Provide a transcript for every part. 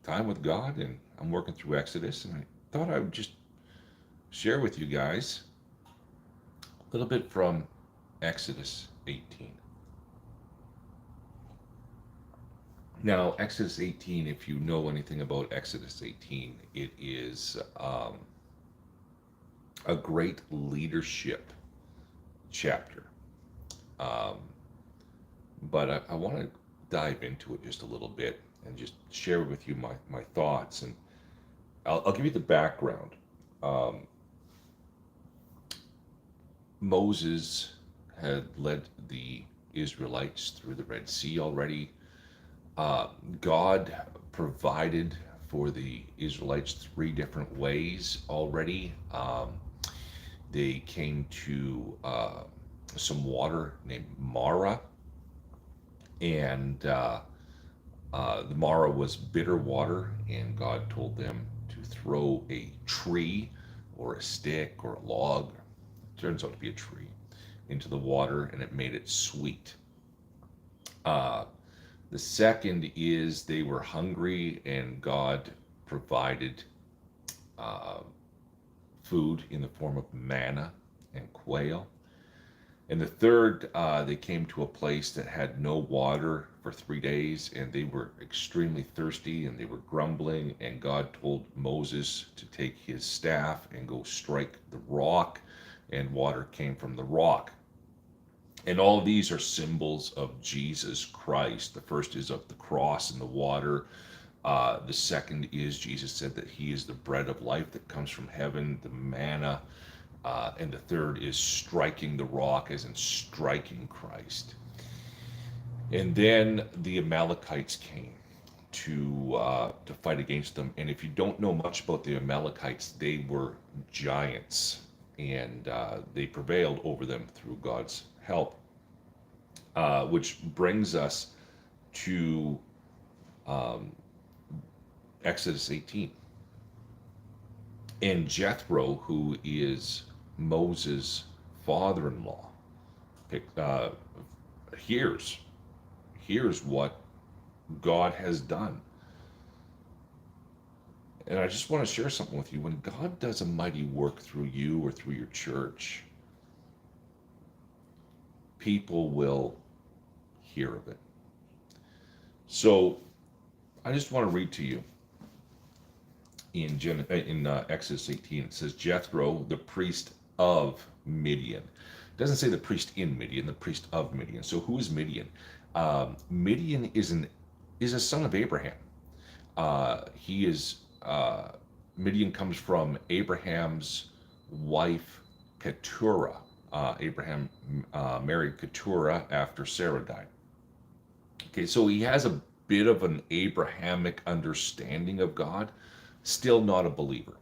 time with God, and I'm working through Exodus, and I thought I would just share with you guys a little bit from Exodus 18. Now, Exodus 18, if you know anything about Exodus 18, it is a great leadership chapter. Um, but I want to dive into it just a little bit and just share with you my thoughts. And I'll give you the background. Um, Moses had led the Israelites through the Red Sea already. Uh, God provided for the Israelites three different ways already. They came to some water named Mara, and the Mara was bitter water, and God told them to throw a tree or a stick or a log, it turns out to be a tree, into the water, and it made it sweet. Uh, the second is they were hungry, and God provided uh, food in the form of manna and quail. And the third, they came to a place that had no water for 3 days, and they were extremely thirsty, and they were grumbling. And God told Moses to take his staff and go strike the rock, and water came from the rock. And all of these are symbols of Jesus Christ. The first is of the cross and the water. The second is Jesus said that he is the bread of life that comes from heaven, the manna. And the third is striking the rock, as in striking Christ. And then the Amalekites came to fight against them. And if you don't know much about the Amalekites, they were giants, and they prevailed over them through God's help. Which brings us to um, Exodus 18. And Jethro, who is Moses' father-in-law, uh, hears hears what God has done. And I just want to share something with you. When God does a mighty work through you or through your church, people will hear of it. So I just want to read to you in Exodus 18. It says Jethro, the priest of Midian. It doesn't say the priest in Midian, the priest of Midian. So who is Midian? Midian is a son of Abraham. He is Midian comes from Abraham's wife Keturah. Abraham married Keturah after Sarah died. Okay, so he has a bit of an Abrahamic understanding of God, still not a believer.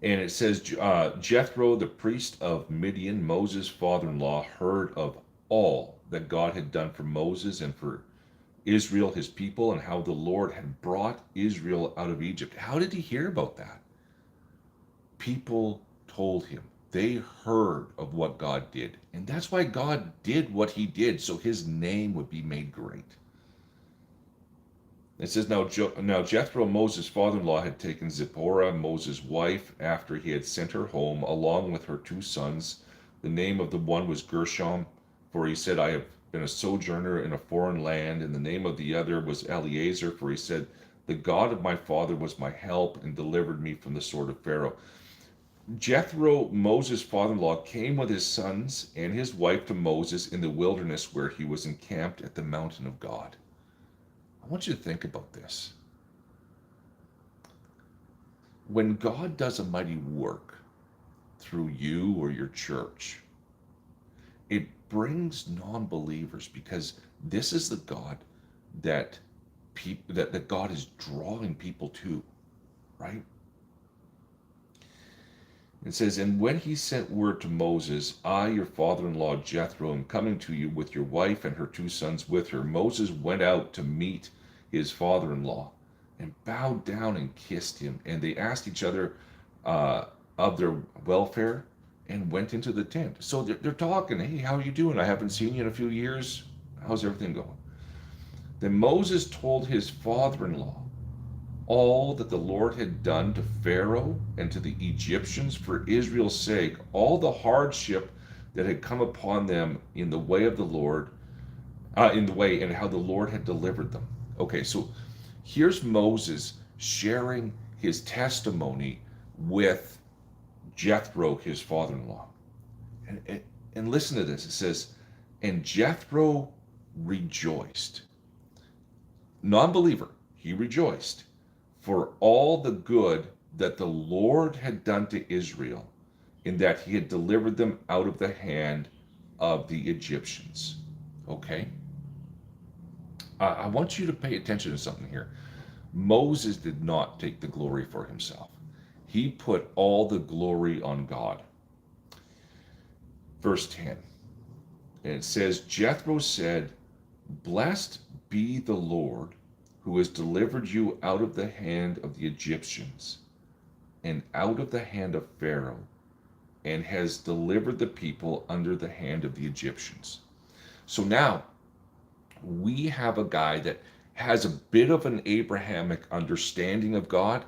And it says Jethro, the priest of Midian, Moses' father-in-law, heard of all that God had done for Moses and for Israel, his people, and how the Lord had brought Israel out of Egypt. How did he hear about that? People told him. They heard of what God did. And that's why God did what he did, so his name would be made great. It says, now Jethro, Moses' father-in-law, had taken Zipporah, Moses' wife, after he had sent her home, along with her two sons. The name of the one was Gershom, for he said, I have been a sojourner in a foreign land. And the name of the other was Eleazar, for he said, the God of my father was my help and delivered me from the sword of Pharaoh. Jethro, Moses' father-in-law, came with his sons and his wife to Moses in the wilderness where he was encamped at the mountain of God. I want you to think about this. When God does a mighty work through you or your church, it brings non-believers, because this is the God that that God is drawing people to, right? It says, and when he sent word to Moses, I, your father-in-law Jethro, am coming to you with your wife and her two sons with her. Moses went out to meet his father-in-law and bowed down and kissed him. And they asked each other of their welfare and went into the tent. So they're talking, hey, how are you doing? I haven't seen you in a few years. How's everything going? Then Moses told his father-in-law all that the Lord had done to Pharaoh and to the Egyptians for Israel's sake, all the hardship that had come upon them in the way of the Lord, in the way, and how the Lord had delivered them. Okay, so here's Moses sharing his testimony with Jethro, his father-in-law. And listen to this. It says, and Jethro rejoiced. Non-believer, he rejoiced for all the good that the Lord had done to Israel, in that he had delivered them out of the hand of the Egyptians. Okay? I want you to pay attention to something here. Moses did not take the glory for himself. He put all the glory on God. Verse 10. And it says, Jethro said, blessed be the Lord who has delivered you out of the hand of the Egyptians and out of the hand of Pharaoh, and has delivered the people under the hand of the Egyptians. So now we have a guy that has a bit of an Abrahamic understanding of God.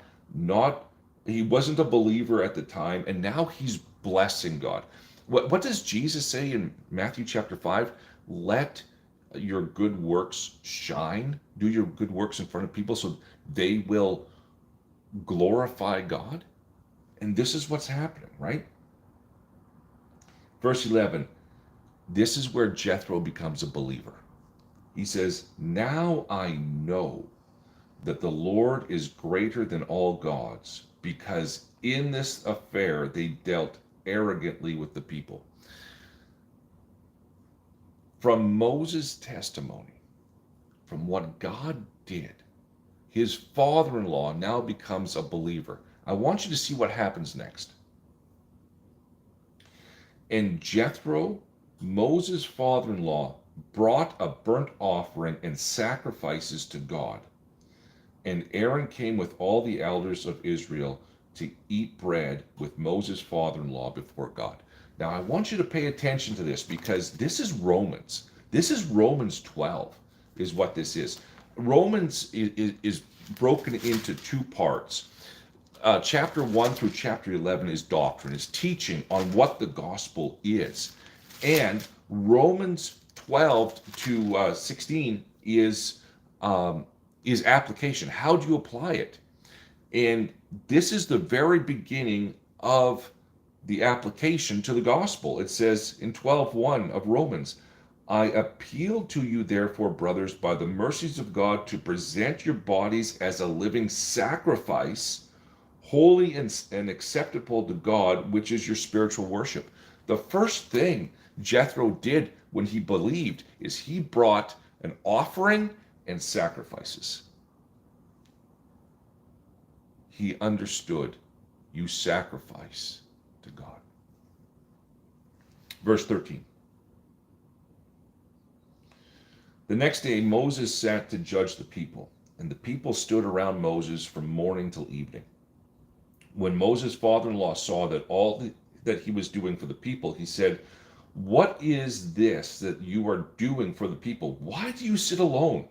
He wasn't a believer at the time, and now he's blessing God. What does Jesus say in Matthew chapter 5? Let your good works shine. Do your good works in front of people so they will glorify God. And this is what's happening, right? Verse 11, this is where Jethro becomes a believer. He says, now I know that the Lord is greater than all gods, because in this affair they dealt arrogantly with the people. From Moses' testimony, from what God did, his father-in-law now becomes a believer. I want you to see what happens next. And Jethro, Moses' father-in-law, brought a burnt offering and sacrifices to God. And Aaron came with all the elders of Israel to eat bread with Moses' father-in-law before God. Now, I want you to pay attention to this, because this is Romans. This is Romans 12, is what this is. Romans is broken into two parts. Chapter 1 through chapter 11 is doctrine, is teaching on what the gospel is. And Romans 12 to 16 is application. How do you apply it? And this is the very beginning of the application to the gospel. It says in 12:1 of Romans, I appeal to you, therefore, brothers, by the mercies of God, to present your bodies as a living sacrifice, holy and acceptable to God, which is your spiritual worship. The first thing Jethro did when he believed is he brought an offering and sacrifices. He understood you sacrifice to God. Verse 13. The next day Moses sat to judge the people, and the people stood around Moses from morning till evening. When Moses' father-in-law saw that all that he was doing for the people, he said, what is this that you are doing for the people? Why do you sit alone?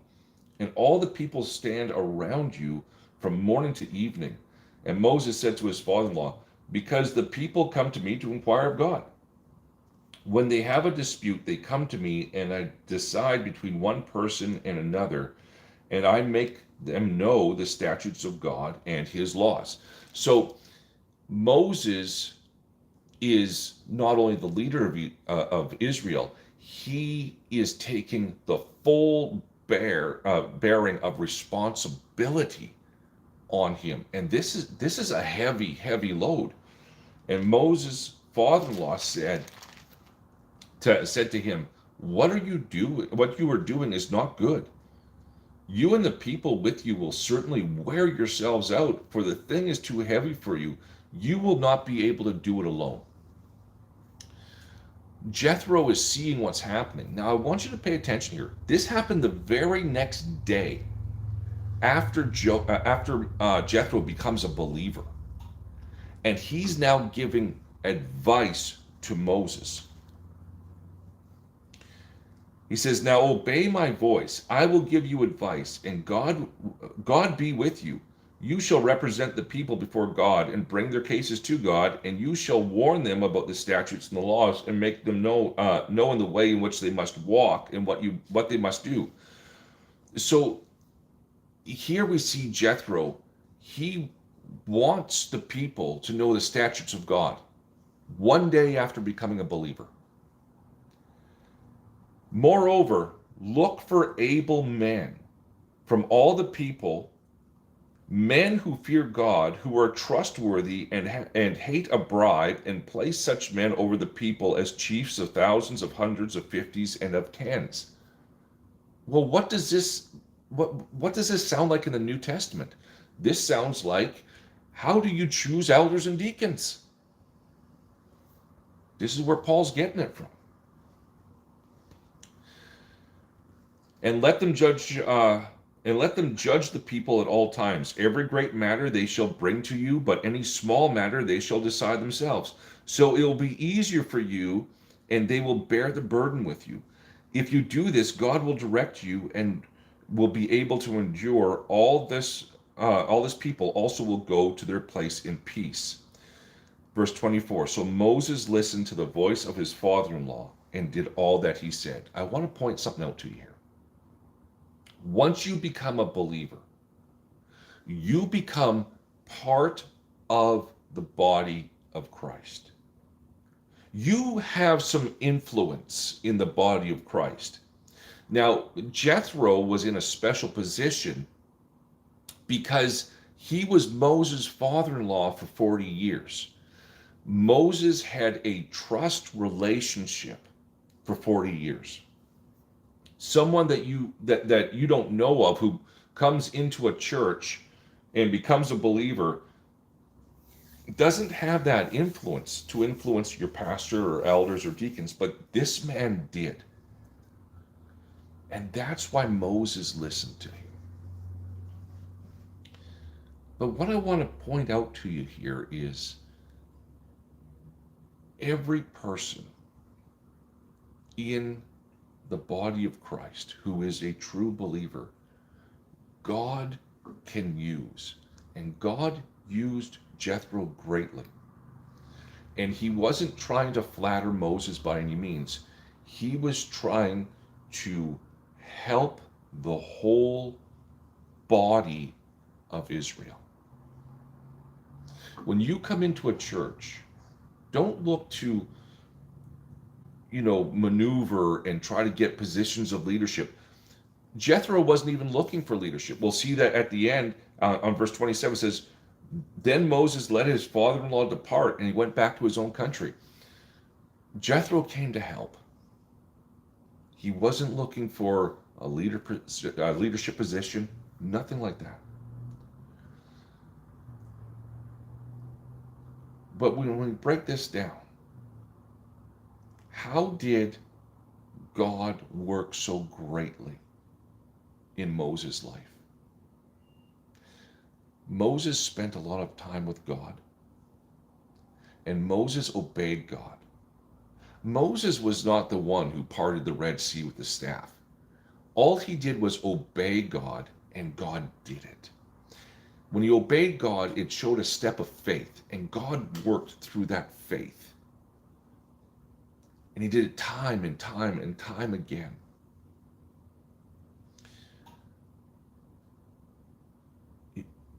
And all the people stand around you from morning to evening. And Moses said to his father-in-law, because the people come to me to inquire of God. When they have a dispute, they come to me, and I decide between one person and another, and I make them know the statutes of God and his laws. So Moses is not only the leader of Israel, he is taking the full bearing of responsibility on him. And this is a heavy load. And Moses' father-in-law said to him, what are you doing? What you are doing is not good. You and the people with you will certainly wear yourselves out, for the thing is too heavy for you. You will not be able to do it alone. Jethro is seeing what's happening. Now, I want you to pay attention here. This happened the very next day after Jethro becomes a believer. And he's now giving advice to Moses. He says, now obey my voice. I will give you advice, and God be with you. You shall represent the people before God and bring their cases to God, and you shall warn them about the statutes and the laws and make them know in the way in which they must walk and what they must do. So here we see Jethro. He wants the people to know the statutes of God one day after becoming a believer. Moreover, look for able men from all the people, men who fear God, who are trustworthy and hate a bribe, and place such men over the people as chiefs of thousands, of hundreds, of fifties, and of tens. Well, what does this sound like in the New Testament? This sounds like, how do you choose elders and deacons? This is where Paul's getting it from. And let them judge the people at all times. Every great matter they shall bring to you, but any small matter they shall decide themselves. So it will be easier for you, and they will bear the burden with you. If you do this, God will direct you and will be able to endure all this. All this people also will go to their place in peace. Verse 24. So Moses listened to the voice of his father-in-law and did all that he said. I want to point something out to you here. Once you become a believer, you become part of the body of Christ. You have some influence in the body of Christ. Now, Jethro was in a special position because he was Moses' father-in-law for 40 years. Moses had a trust relationship for 40 years. Someone that you don't know of who comes into a church and becomes a believer doesn't have that influence to influence your pastor or elders or deacons, but this man did. And that's why Moses listened to him. But what I want to point out to you here is every person in the body of Christ who is a true believer, God can use. And God used Jethro greatly. And he wasn't trying to flatter Moses by any means. He was trying to help the whole body of Israel. When you come into a church, don't look to maneuver and try to get positions of leadership. Jethro wasn't even looking for leadership. We'll see that at the end on verse 27 says, then Moses let his father-in-law depart and he went back to his own country. Jethro came to help. He wasn't looking for a leadership position, nothing like that. But when we break this down, how did God work so greatly in Moses' life? Moses spent a lot of time with God, and Moses obeyed God. Moses was not the one who parted the Red Sea with the staff. All he did was obey God, and God did it. When he obeyed God, it showed a step of faith, and God worked through that faith. And he did it time and time and time again.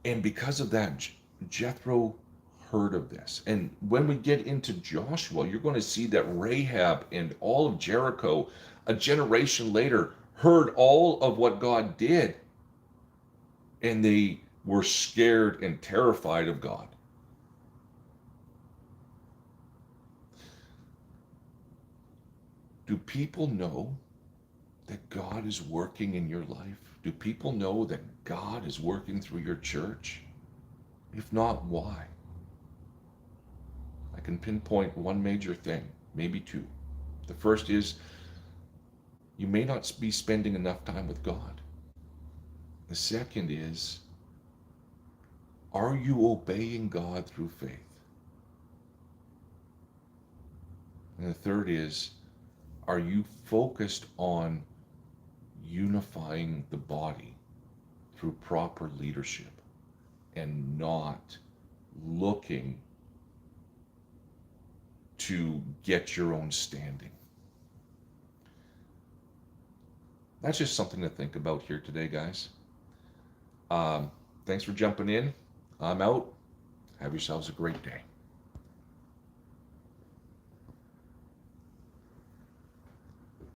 And because of that, Jethro heard of this. And when we get into Joshua, you're going to see that Rahab and all of Jericho, a generation later, heard all of what God did. And they were scared and terrified of God. Do people know that God is working in your life? Do people know that God is working through your church? If not, why? I can pinpoint one major thing, maybe two. The first is you may not be spending enough time with God. The second is, are you obeying God through faith? And the third is, Are you focused on unifying the body through proper leadership and not looking to get your own standing? That's just something to think about here today, guys. Thanks for jumping in. I'm out. Have yourselves a great day.